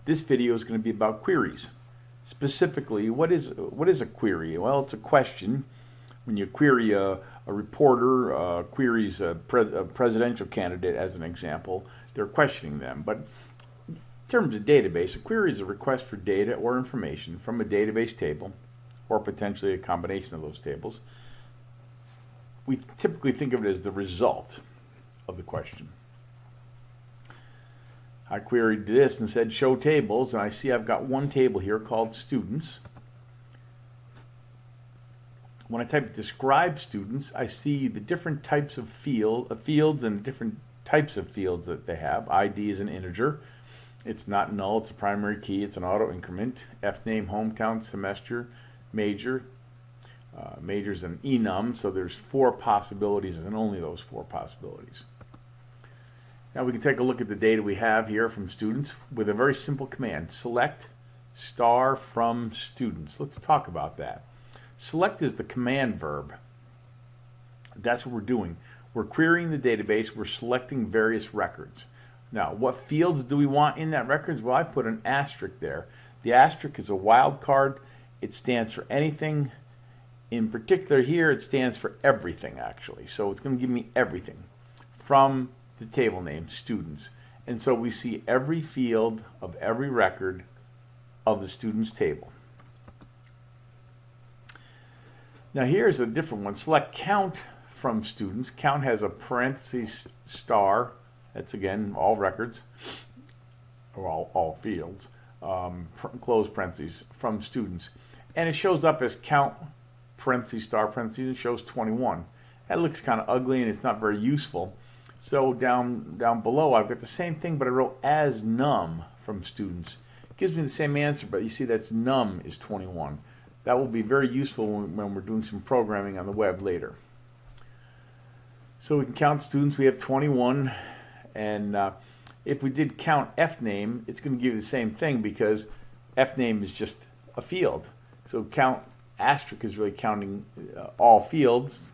This video is going to be about queries. Specifically, what is a query? Well, it's a question. When you query a reporter queries a presidential candidate, as an example, they're questioning them. But in terms of database, a query is a request for data or information from a database table, or potentially a combination of those tables. We typically think of it as the result of the question. I queried this and said show tables, and I see I've got one table here called students. When I type describe students, I see the different types of fields and the different types of fields that they have. ID is an integer. It's not null, it's a primary key, it's an auto increment. Fname, hometown, semester, major. Major is an enum, so there's 4 possibilities and only those 4 possibilities. Now we can take a look at the data we have here from students with a very simple command. Select star from students. Let's talk about that. Select is the command verb. That's what we're doing. We're querying the database. We're selecting various records. Now, what fields do we want in that records? Well, I put an asterisk there. The asterisk is a wildcard. It stands for anything. In particular here, it stands for everything, actually. So it's going to give me everything from the table name, students. And so we see every field of every record of the students table. Now here's a different one. Select count from students. Count has a parentheses star. That's again all records, or all fields. Close parentheses from students. And it shows up as count parentheses star parentheses. It shows 21. That looks kind of ugly and it's not very useful. So down below I've got the same thing, but I wrote as num from students. It gives me the same answer, but you see that's num is 21. That will be very useful when we're doing some programming on the web later. So we can count students. We have 21, and if we did count fname, it's going to give you the same thing because fname is just a field. So count asterisk is really counting all fields.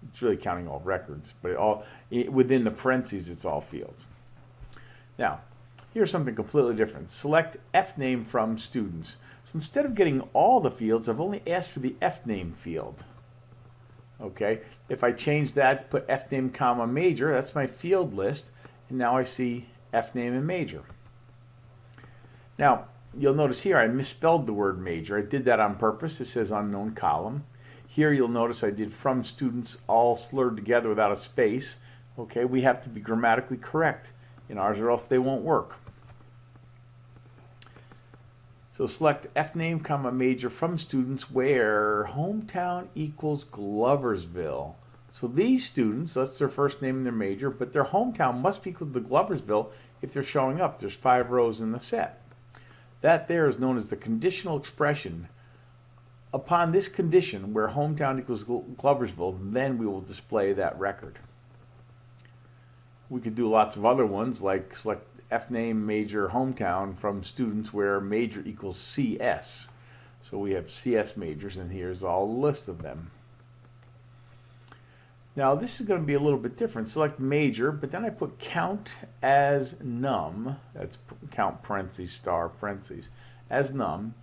It's really counting all records, but within the parentheses it's all fields. Now, here's something completely different. Select fname from students. So instead of getting all the fields, I've only asked for the fname field. Okay, if I change that, put fname comma major, that's my field list, and now I see fname and major. Now, you'll notice here I misspelled the word major. I did that on purpose. It says unknown column. Here you'll notice I did from students all slurred together without a space. Okay, we have to be grammatically correct in ours or else they won't work. So select fname comma major from students where hometown equals Gloversville. So these students, that's their first name and their major, but their hometown must be equal to Gloversville if they're showing up. There's 5 rows in the set. That there is known as the conditional expression. Upon this condition, where hometown equals Gloversville, then we will display that record. We could do lots of other ones, like select fname major hometown from students where major equals CS. So we have CS majors, and here's all the list of them. Now this is going to be a little bit different. Select major, but then I put count as num. That's count parentheses star parentheses as num.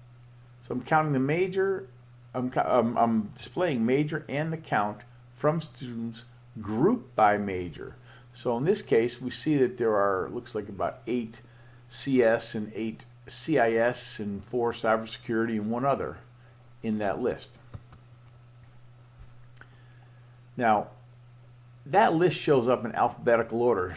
So I'm counting the major. I'm displaying major and the count from students grouped by major. So in this case, we see that there are, looks like about 8 CS and 8 CIS and 4 cybersecurity and 1 other in that list. Now, that list shows up in alphabetical order.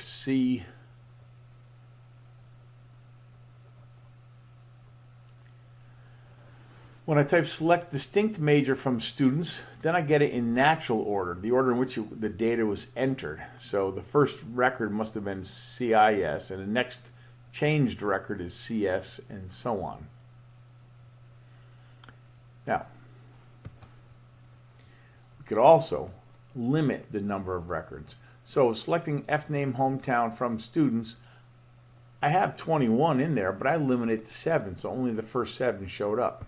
When I type select distinct major from students, then I get it in natural order, the order in which the data was entered. So the first record must have been CIS, and the next changed record is CS, and so on. Now, we could also limit the number of records. So selecting fname hometown from students, I have 21 in there, but I limit it to 7, so only the first 7 showed up.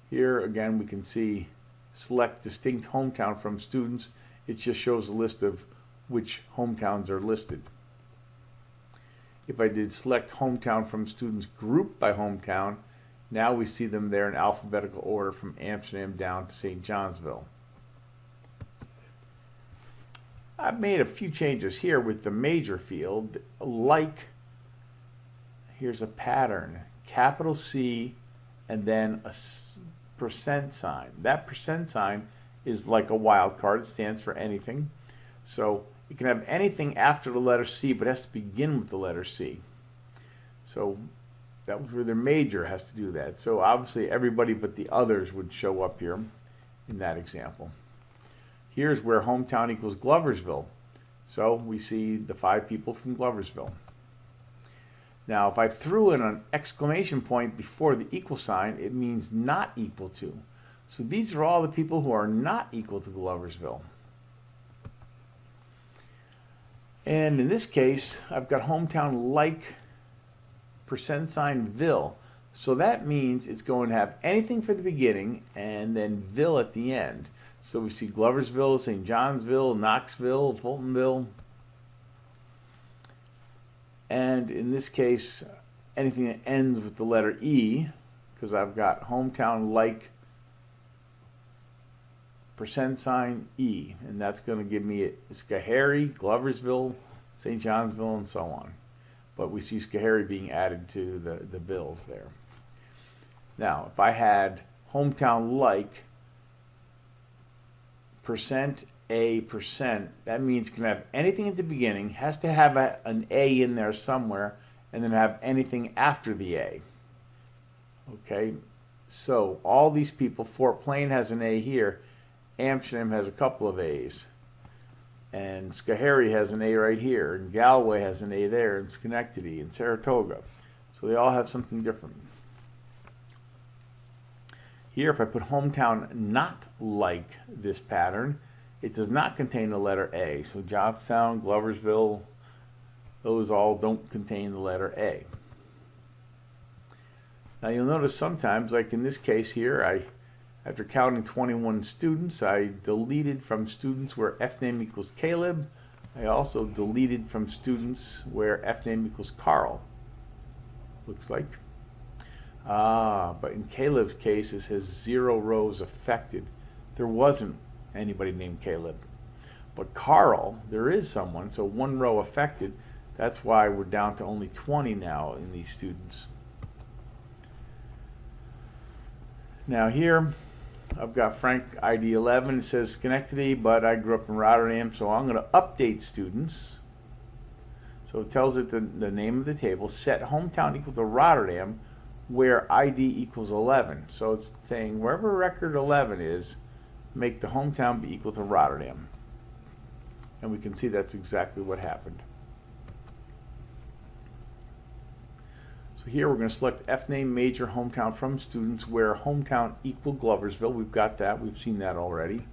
Here again we can see select distinct hometown from students. It just shows a list of which hometowns are listed. If I did select hometown from students grouped by hometown, now we see them there in alphabetical order from Amsterdam down to St. Johnsville. I've made a few changes here with the major field, like, here's a pattern, capital C and then a percent sign. That percent sign is like a wild card, it stands for anything. So it can have anything after the letter C, but it has to begin with the letter C. So that was where their major has to do that. So obviously everybody but the others would show up here in that example. Here's where hometown equals Gloversville. So we see the 5 people from Gloversville. Now if I threw in an exclamation point before the equal sign, it means not equal to. So these are all the people who are not equal to Gloversville. And in this case, I've got hometown like percent sign Ville. So that means it's going to have anything for the beginning and then Ville at the end. So we see Gloversville, St. Johnsville, Knoxville, Fultonville. And in this case, anything that ends with the letter E, because I've got hometown like percent sign E, and that's going to give me Schoharie, Gloversville, St. Johnsville, and so on. But we see Schoharie being added to the bills there. Now, if I had hometown like percent A percent, that means it can have anything at the beginning, has to have an A in there somewhere, and then have anything after the A. Okay, so all these people, Fort Plain has an A here, Amsterdam has a couple of A's, and Schoharie has an A right here, and Galway has an A there, and Schenectady, and Saratoga. So they all have something different. Here, if I put hometown not like this pattern, it does not contain the letter A. So Johnstown, Gloversville, those all don't contain the letter A. Now you'll notice sometimes, like in this case here, after counting 21 students, I deleted from students where F-name equals Caleb. I also deleted from students where F-name equals Carl. Looks like. But in Caleb's case, it says 0 rows affected. There wasn't anybody named Caleb. But Carl, there is someone, so 1 row affected. That's why we're down to only 20 now in these students. Now here, I've got Frank ID 11. It says Schenectady, but I grew up in Rotterdam, so I'm going to update students. So it tells it the name of the table, set hometown equal to Rotterdam, where ID equals 11. So it's saying wherever record 11 is, make the hometown be equal to Rotterdam. And we can see that's exactly what happened. So here we're going to select F-name major hometown from students where hometown equal Gloversville. We've got that. We've seen that already.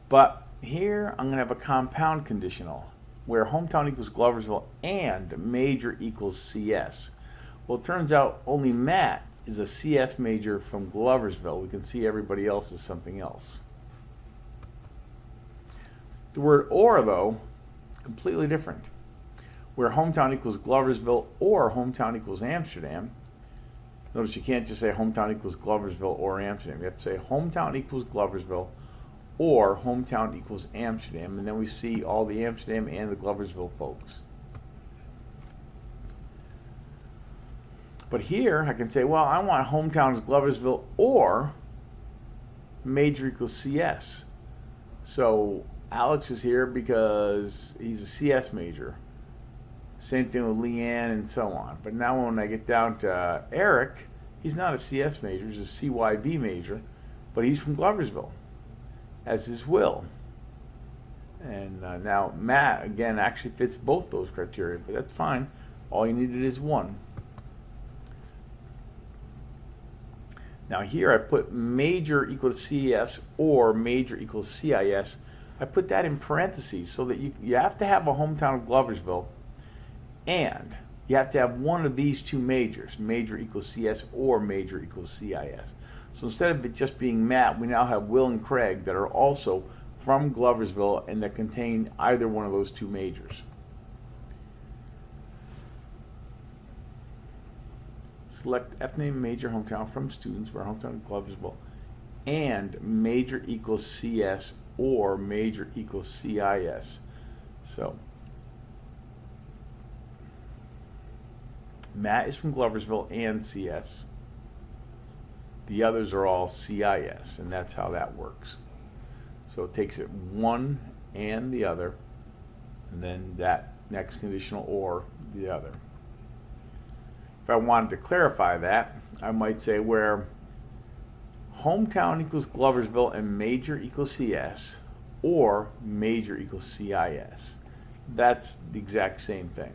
But here I'm going to have a compound conditional where hometown equals Gloversville and major equals CS. Well, it turns out only Matt is a CS major from Gloversville. We can see everybody else is something else. The word or, though, completely different. Where hometown equals Gloversville or hometown equals Amsterdam. Notice you can't just say hometown equals Gloversville or Amsterdam. You have to say hometown equals Gloversville or hometown equals Amsterdam. And then we see all the Amsterdam and the Gloversville folks. But here I can say, well, I want hometown is Gloversville or major equals CS. So Alex is here because he's a CS major. Same thing with Leanne and so on. But now when I get down to Eric, he's not a CS major, he's a CYB major, but he's from Gloversville, as is Will. And now Matt, again, actually fits both those criteria, but that's fine. All you needed is one. Now here I put major equal to CS or major equals CIS. I put that in parentheses so that you have to have a hometown of Gloversville and you have to have one of these two majors, major equals CS or major equals CIS. So instead of it just being Matt, we now have Will and Craig that are also from Gloversville and that contain either one of those two majors. select F name major hometown from students where hometown Gloversville and major equals CS or major equals CIS. So Matt is from Gloversville and CS. The others are all CIS, and that's how that works. So it takes it one and the other, and then that next conditional or the other. If I wanted to clarify that, I might say where hometown equals Gloversville and major equals CS or major equals CIS. That's the exact same thing.